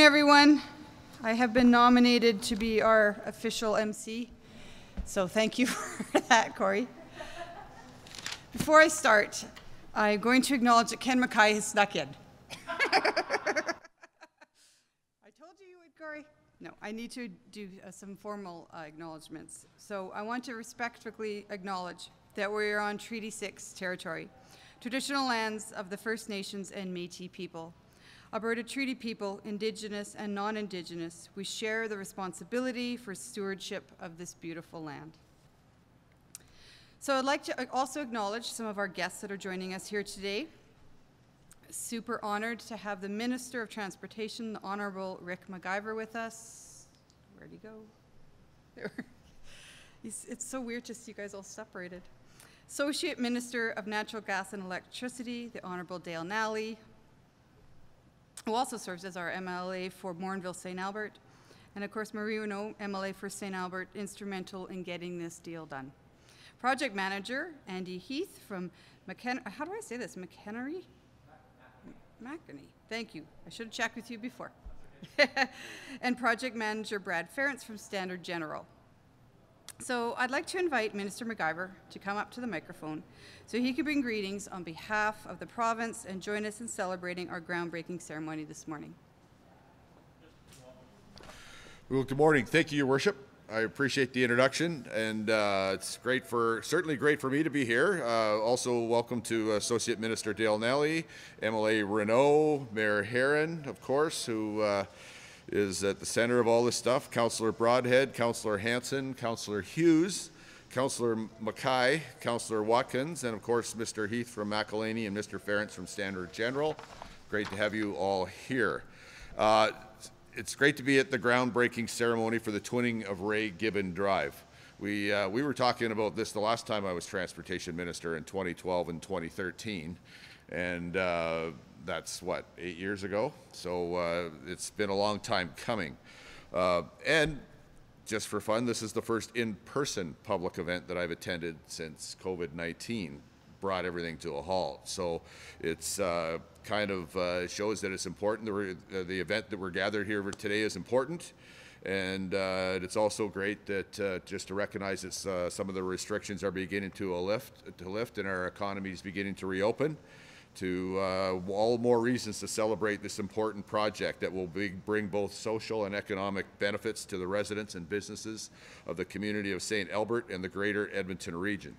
everyone. I have been nominated to be our official MC, so thank you for that, Corey. Before I start, I'm going to acknowledge that Ken Mackay has snuck in. I told you would, Corey. No, I need to do some formal acknowledgements. So I want to respectfully acknowledge that we are on Treaty 6 territory, traditional lands of the First Nations and Métis people. Alberta Treaty people, Indigenous and non-Indigenous, we share the responsibility for stewardship of this beautiful land. So I'd like to also acknowledge some of our guests that are joining us here today. Super honored to have the Minister of Transportation, the Honourable Ric McIver, with us. Where'd he go? There. It's so weird to see you guys all separated. Associate Minister of Natural Gas and Electricity, the Honourable Dale Nally, who also serves as our MLA for Morinville St. Albert, and of course Marie Renaud, MLA for St. Albert, instrumental in getting this deal done. Project Manager Andy Heath from how do I say this? McHenry? Mackany. Thank you. I should have checked with you before. And Project Manager Brad Ferentz from Standard General. So I'd like to invite Minister McIver to come up to the microphone so he could bring greetings on behalf of the province and join us in celebrating our groundbreaking ceremony this morning. Well, good morning. Thank you, Your Worship. I appreciate the introduction, and it's certainly great for me to be here. Also, welcome to Associate Minister Dale Nally, MLA Renaud, Mayor Heron, of course, who is at the center of all this stuff, Councillor Broadhead, Councillor Hanson, Councillor Hughes, Councillor Mackay, Councillor Watkins, and of course Mr. Heath from McElhaney and Mr. Ferentz from Standard General. Great to have you all here. It's great to be at the groundbreaking ceremony for the twinning of Ray Gibbon Drive. We were talking about this the last time I was Transportation Minister in 2012 and 2013, and that's what, 8 years ago? So it's been a long time coming. And just for fun, this is the first in-person public event that I've attended since COVID-19 brought everything to a halt. So it's kind of shows that it's important. The event that we're gathered here today is important. And it's also great that just to recognize that some of the restrictions are beginning to lift and our economy is beginning to reopen. To all more reasons to celebrate this important project that will bring both social and economic benefits to the residents and businesses of the community of St. Albert and the greater Edmonton region.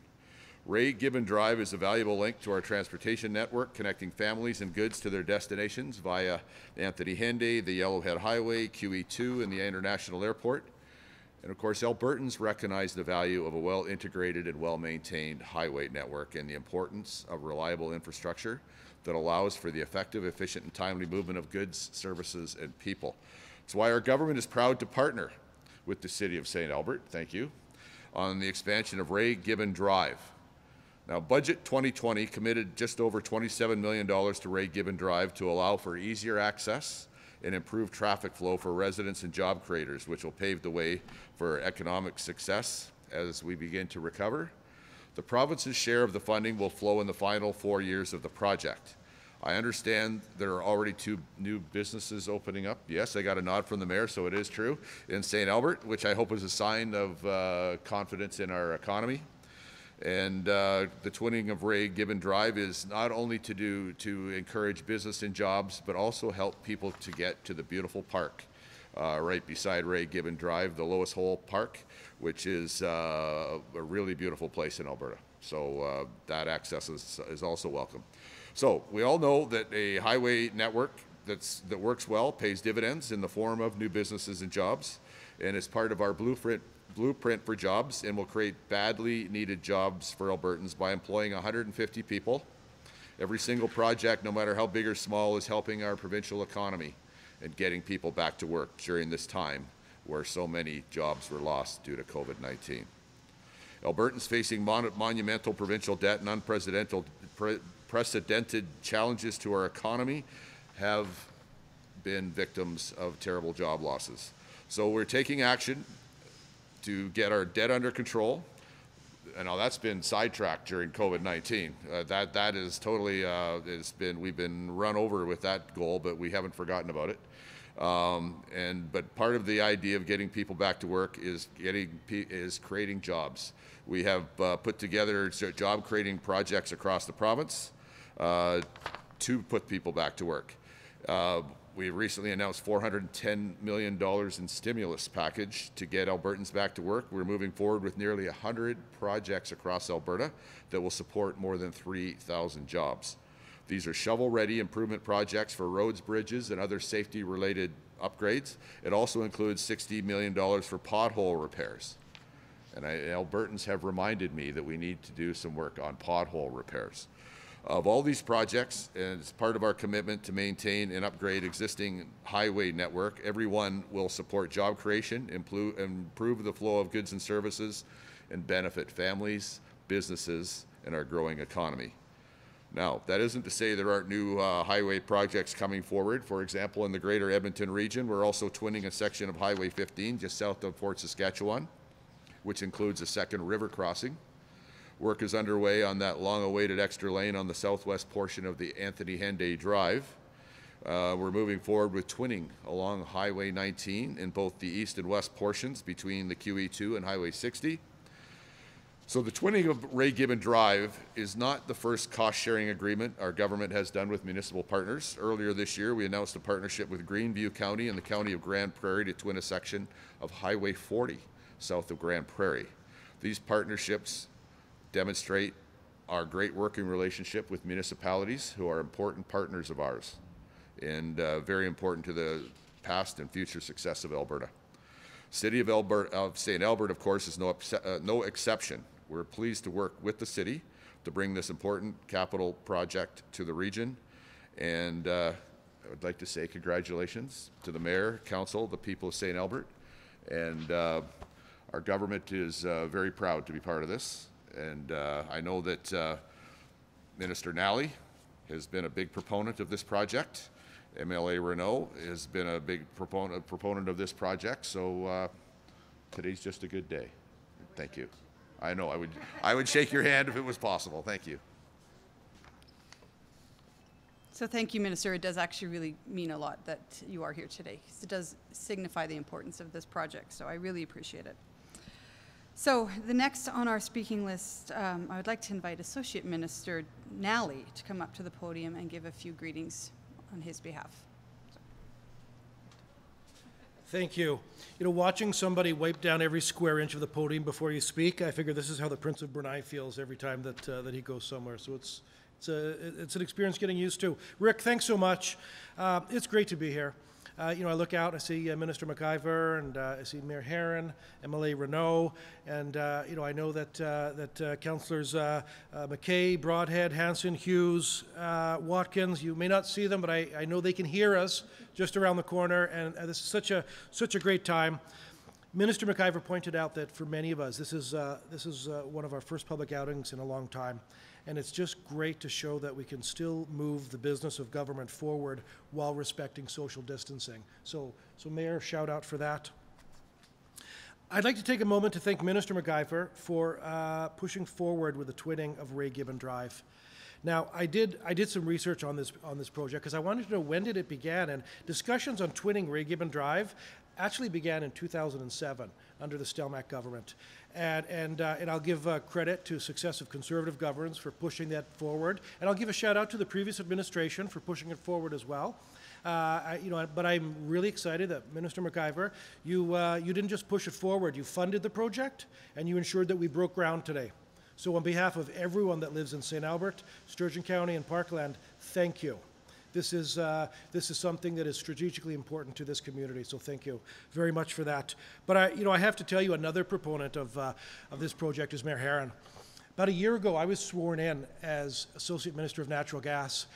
Ray Gibbon Drive is a valuable link to our transportation network, connecting families and goods to their destinations via Anthony Henday, the Yellowhead Highway, QE2, and the International Airport. And of course, Albertans recognize the value of a well-integrated and well-maintained highway network and the importance of reliable infrastructure that allows for the effective, efficient, and timely movement of goods, services, and people. It's why our government is proud to partner with the City of St. Albert, thank you, on the expansion of Ray Gibbon Drive. Now, Budget 2020 committed just over $27 million to Ray Gibbon Drive to allow for easier access and improve traffic flow for residents and job creators, which will pave the way for economic success as we begin to recover. The province's share of the funding will flow in the final 4 years of the project. I understand there are already 2 new businesses opening up. Yes, I got a nod from the mayor, so it is true, in St. Albert, which I hope is a sign of confidence in our economy. And the twinning of Ray Gibbon Drive is not only to encourage business and jobs, but also help people to get to the beautiful park right beside Ray Gibbon Drive, the Lois Hole Park, which is a really beautiful place in Alberta. So that access is also welcome. So we all know that a highway network that works well pays dividends in the form of new businesses and jobs, and is part of our blueprint for jobs, and will create badly needed jobs for Albertans by employing 150 people. Every single project, no matter how big or small, is helping our provincial economy and getting people back to work during this time where so many jobs were lost due to COVID-19. Albertans facing monumental provincial debt and unprecedented challenges to our economy have been victims of terrible job losses. So we're taking action to get our debt under control. And now that's been sidetracked during COVID-19. That is totally, we've been run over with that goal, but we haven't forgotten about it. But part of the idea of getting people back to work is creating jobs. We have put together job creating projects across the province to put people back to work. We recently announced $410 million in stimulus package to get Albertans back to work. We're moving forward with nearly 100 projects across Alberta that will support more than 3,000 jobs. These are shovel-ready improvement projects for roads, bridges, and other safety-related upgrades. It also includes $60 million for pothole repairs. And Albertans have reminded me that we need to do some work on pothole repairs. Of all these projects, and as part of our commitment to maintain and upgrade existing highway network, every one will support job creation, improve the flow of goods and services, and benefit families, businesses, and our growing economy. Now, that isn't to say there aren't new highway projects coming forward. For example, in the greater Edmonton region, we're also twinning a section of Highway 15 just south of Fort Saskatchewan, which includes a second river crossing. Work is underway on that long-awaited extra lane on the southwest portion of the Anthony Henday Drive. We're moving forward with twinning along Highway 19 in both the east and west portions between the QE2 and Highway 60. So the twinning of Ray Gibbon Drive is not the first cost-sharing agreement our government has done with municipal partners. Earlier this year, we announced a partnership with Greenview County and the County of Grand Prairie to twin a section of Highway 40 south of Grand Prairie. These partnerships demonstrate our great working relationship with municipalities who are important partners of ours and very important to the past and future success of Alberta. City of St. Albert, of course, is no exception. We're pleased to work with the city to bring this important capital project to the region. And I would like to say congratulations to the mayor, council, the people of St. Albert. And our government is very proud to be part of this. And I know that Minister Nally has been a big proponent of this project. MLA Renault has been a big proponent of this project. So today's just a good day. Thank you. I know I would shake your hand if it was possible. Thank you. So thank you, Minister. It does actually really mean a lot that you are here today. It does signify the importance of this project. So I really appreciate it. So the next on our speaking list, I would like to invite Associate Minister Nally to come up to the podium and give a few greetings on his behalf. Thank you. You know, watching somebody wipe down every square inch of the podium before you speak, I figure this is how the Prince of Brunei feels every time that he goes somewhere. So it's an experience getting used to. Rick, thanks so much. It's great to be here. You know, I look out, I see Minister McIver, and I see Mayor Heron, MLA Renault, and you know, I know that Councillors McKay, Broadhead, Hanson, Hughes, Watkins. You may not see them, but I know they can hear us just around the corner, and this is such a great time. Minister McIver pointed out that for many of us, this is one of our first public outings in a long time. And it's just great to show that we can still move the business of government forward while respecting social distancing. So Mayor, shout out for that. I'd like to take a moment to thank Minister McIver for pushing forward with the twinning of Ray Gibbon Drive. Now, I did some research on this project because I wanted to know when did it begin, and discussions on twinning Ray Gibbon Drive actually began in 2007 under the Stelmach government. And I'll give credit to successive Conservative governments for pushing that forward. And I'll give a shout out to the previous administration for pushing it forward as well. You know, but I'm really excited that Minister McIver, you didn't just push it forward, you funded the project and you ensured that we broke ground today. So on behalf of everyone that lives in St. Albert, Sturgeon County and Parkland, thank you. This is something that is strategically important to this community, so thank you very much for that. But I have to tell you, another proponent of this project is Mayor Heron. About a year ago, I was sworn in as Associate Minister of Natural Gas,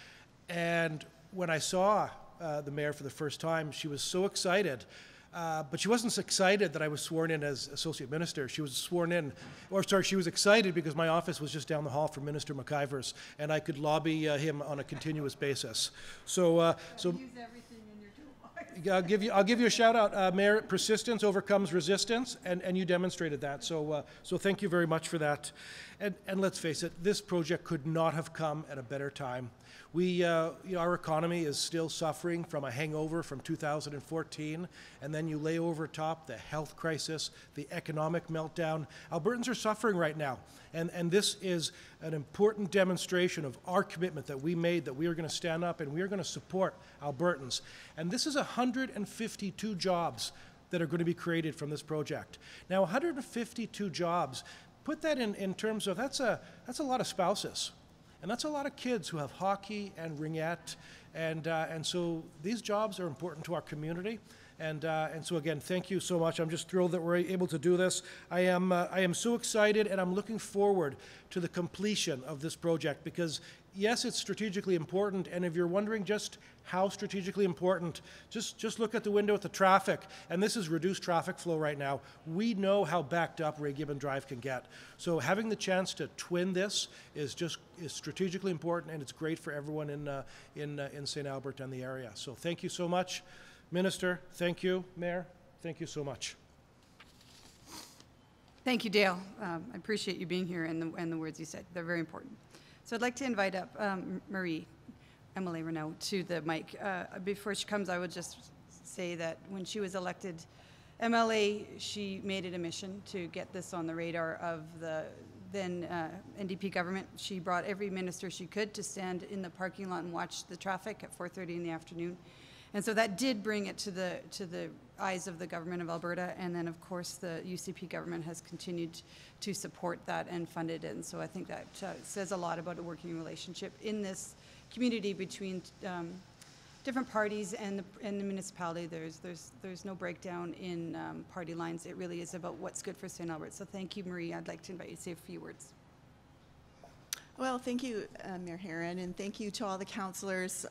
and when I saw the mayor for the first time, she was so excited. But she wasn't so excited that I was sworn in as Associate Minister. She was she was excited because my office was just down the hall from Minister McIver's, and I could lobby him on a continuous basis. So use everything in your toolbox. I'll give you a shout out, Mayor. Persistence overcomes resistance, and you demonstrated that. So thank you very much for that. And let's face it, this project could not have come at a better time. Our economy is still suffering from a hangover from 2014, and then you lay over top the health crisis, the economic meltdown. Albertans are suffering right now, and this is an important demonstration of our commitment that we made, that we are going to stand up and we are going to support Albertans. And this is 152 jobs that are going to be created from this project. Now, 152 jobs, put that in terms of, that's a lot of spouses. And that's a lot of kids who have hockey and ringette, and so these jobs are important to our community. And so again, thank you so much. I'm just thrilled that we're able to do this. I am so excited, and I'm looking forward to the completion of this project because, yes, it's strategically important. And if you're wondering just how strategically important, just look at the window at the traffic. And this is reduced traffic flow right now. We know how backed up Ray Gibbon Drive can get. So having the chance to twin this is strategically important, and it's great for everyone in St. Albert and the area. So thank you so much. Minister, thank you. Mayor, thank you so much. Thank you, Dale. I appreciate you being here and the words you said. They're very important. So I'd like to invite up Marie, MLA Renaud, to the mic. Before she comes, I would just say that when she was elected MLA, she made it a mission to get this on the radar of the then NDP government. She brought every minister she could to stand in the parking lot and watch the traffic at 4:30 in the afternoon. And so that did bring it to the eyes of the government of Alberta, and then of course the UCP government has continued to support that and fund it. And so I think that says a lot about a working relationship in this community between different parties and the municipality. There's no breakdown in party lines. It really is about what's good for St. Albert. So thank you, Marie. I'd like to invite you to say a few words. Well, thank you, Mayor Heron, and thank you to all the councillors.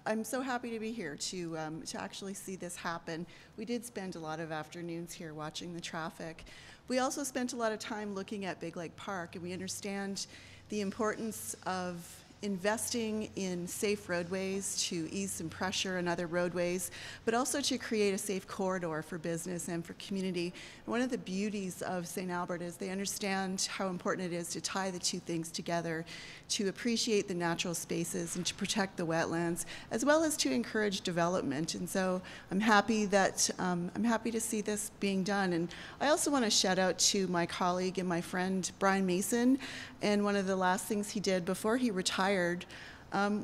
I'm so happy to be here to actually see this happen. We did spend a lot of afternoons here watching the traffic. We also spent a lot of time looking at Big Lake Park, and we understand the importance of investing in safe roadways to ease some pressure on other roadways, but also to create a safe corridor for business and for community. And one of the beauties of St. Albert is they understand how important it is to tie the two things together, to appreciate the natural spaces and to protect the wetlands, as well as to encourage development. And so I'm happy to see this being done. And I also want to shout out to my colleague and my friend Brian Mason. And one of the last things he did before he retired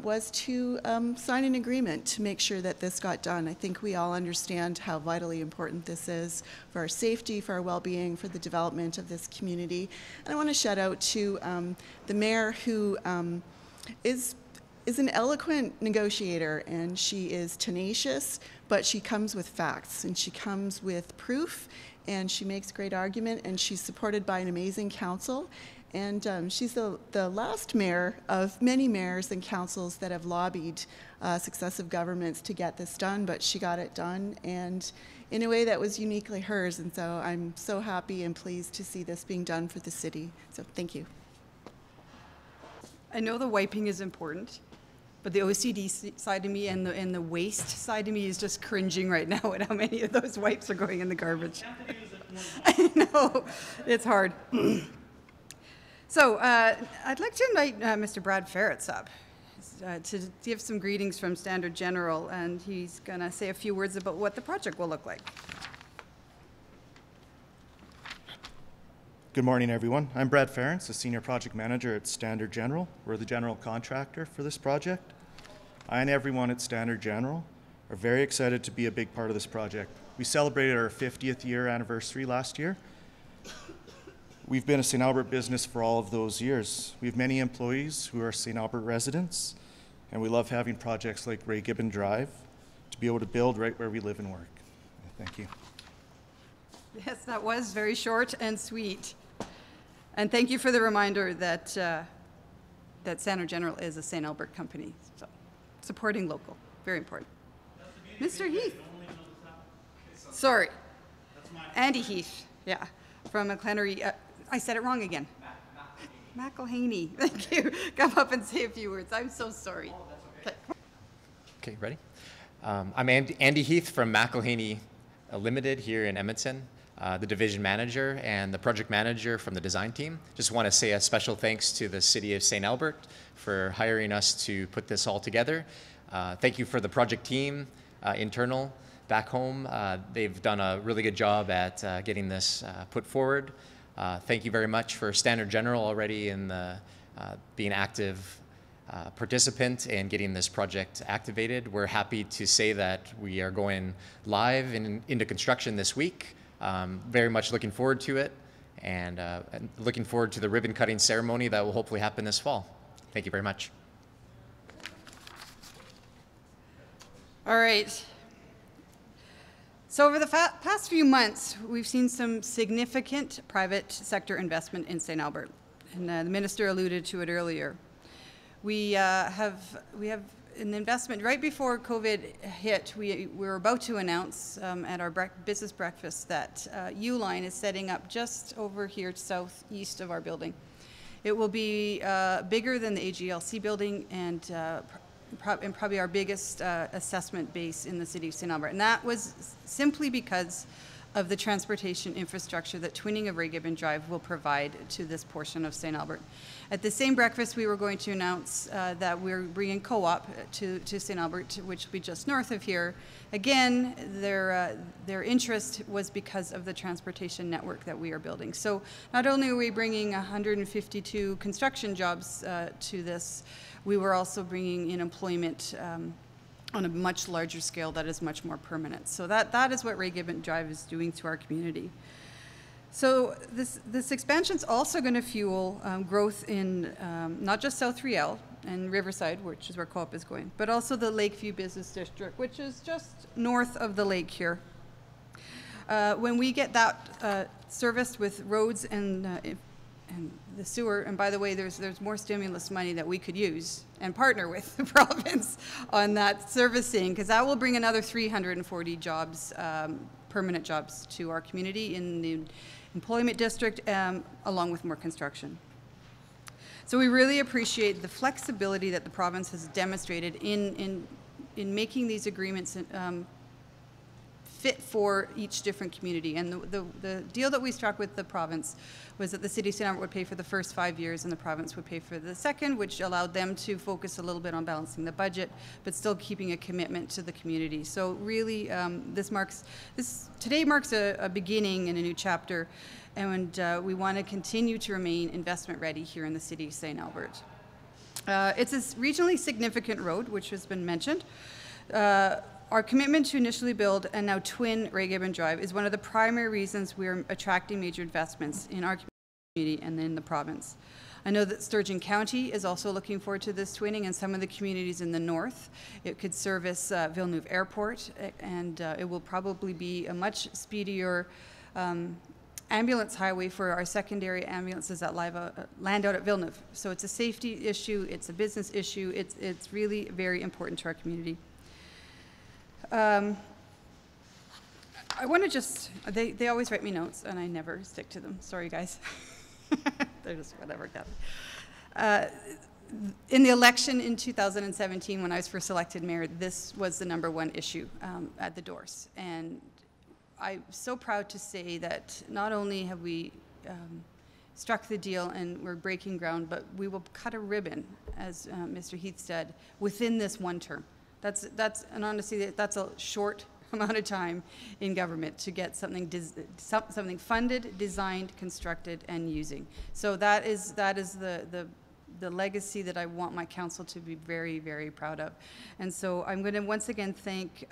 was to sign an agreement to make sure that this got done. I think we all understand how vitally important this is for our safety, for our well-being, for the development of this community. And I want to shout out to the mayor, who is an eloquent negotiator, and she is tenacious, but she comes with facts and she comes with proof, and she makes great argument, and she's supported by an amazing council. And she's the last mayor of many mayors and councils that have lobbied successive governments to get this done, but she got it done, and in a way that was uniquely hers. And so I'm so happy and pleased to see this being done for the city. So thank you. I know the wiping is important, but the OCD side of me and the waste side of me is just cringing right now at how many of those wipes are going in the garbage. I know, it's hard. So I'd like to invite Mr. Brad Ferretz up to give some greetings from Standard General, and he's going to say a few words about what the project will look like. Good morning, everyone. I'm Brad Ferentz, a Senior Project Manager at Standard General. We're the general contractor for this project. I and everyone at Standard General are very excited to be a big part of this project. We celebrated our 50th year anniversary last year. We've been a St. Albert business for all of those years. We have many employees who are St. Albert residents, and we love having projects like Ray Gibbon Drive to be able to build right where we live and work. Thank you. Yes, that was very short and sweet. And thank you for the reminder that that Standard General is a St. Albert company. So supporting local, very important. Mr. Heath. Sorry. Andy Heath, yeah, from McLennery. I said it wrong again. McElhaney. Thank you. Come up and say a few words. I'm so sorry. Okay, ready? I'm Andy Heath from McElhaney Limited here in Edmonton, the division manager and the project manager from the design team. Just want to say a special thanks to the City of St. Albert for hiring us to put this all together. Thank you for the project team, internal, back home. They've done a really good job at getting this put forward. Thank you very much for Standard General already in the, being active participant in getting this project activated. We're happy to say that we are going live into construction this week. Very much looking forward to it, and looking forward to the ribbon cutting ceremony that will hopefully happen this fall. Thank you very much. All right. So over the past few months, we've seen some significant private sector investment in St. Albert, and the minister alluded to it earlier. We have an investment right before COVID hit. We were about to announce at our business breakfast that Uline is setting up just over here southeast of our building. It will be bigger than the AGLC building and probably our biggest assessment base in the city of St. Albert. And that was simply because of the transportation infrastructure that twinning of Ray Gibbon Drive will provide to this portion of St. Albert. At the same breakfast, we were going to announce that we're bringing co-op to St. Albert, which will be just north of here. Again, their interest was because of the transportation network that we are building. So not only are we bringing 152 construction jobs to this, we were also bringing in employment on a much larger scale that is much more permanent. So that is what Ray Gibbon Drive is doing to our community. So this expansion is also going to fuel growth in not just South Riel and Riverside, which is where Co-op is going, but also the Lakeview Business District, which is just north of the lake here. When we get that serviced with roads and the sewer, and by the way, there's more stimulus money that we could use and partner with the province on that servicing, because that will bring another 340 jobs, permanent jobs to our community in the employment district, along with more construction. So we really appreciate the flexibility that the province has demonstrated in making these agreements fit for each different community. And the deal that we struck with the province was that the City of St. Albert would pay for the first 5 years and the province would pay for the second, which allowed them to focus a little bit on balancing the budget, but still keeping a commitment to the community. So really, today marks a beginning in a new chapter, and we want to continue to remain investment ready here in the City of St. Albert. It's a regionally significant road, which has been mentioned. Our commitment to initially build and now twin Ray Gibbon Drive is one of the primary reasons we're attracting major investments in our community and in the province. I know that Sturgeon County is also looking forward to this twinning, and some of the communities in the north. It could service Villeneuve Airport, and it will probably be a much speedier ambulance highway for our secondary ambulances that land out at Villeneuve. So it's a safety issue, it's a business issue, it's really very important to our community. I want to just, they always write me notes and I never stick to them. Sorry, guys. They're just whatever. In the election in 2017, when I was first elected mayor, this was the #1 issue at the doors. And I'm so proud to say that not only have we struck the deal and we're breaking ground, but we will cut a ribbon, as Mr. Heath said, within this one term. And honestly, that's a short amount of time in government to get something funded, designed, constructed, and using. So that is the legacy that I want my council to be very, very proud of. And so I'm going to once again thank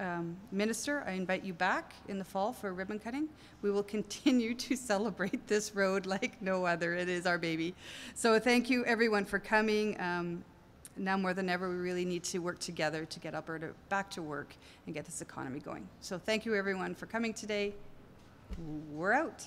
Minister. I invite you back in the fall for ribbon cutting. We will continue to celebrate this road like no other. It is our baby. So thank you everyone for coming. Now more than ever, we really need to work together to get Alberta back to work and get this economy going. So thank you everyone for coming today. We're out.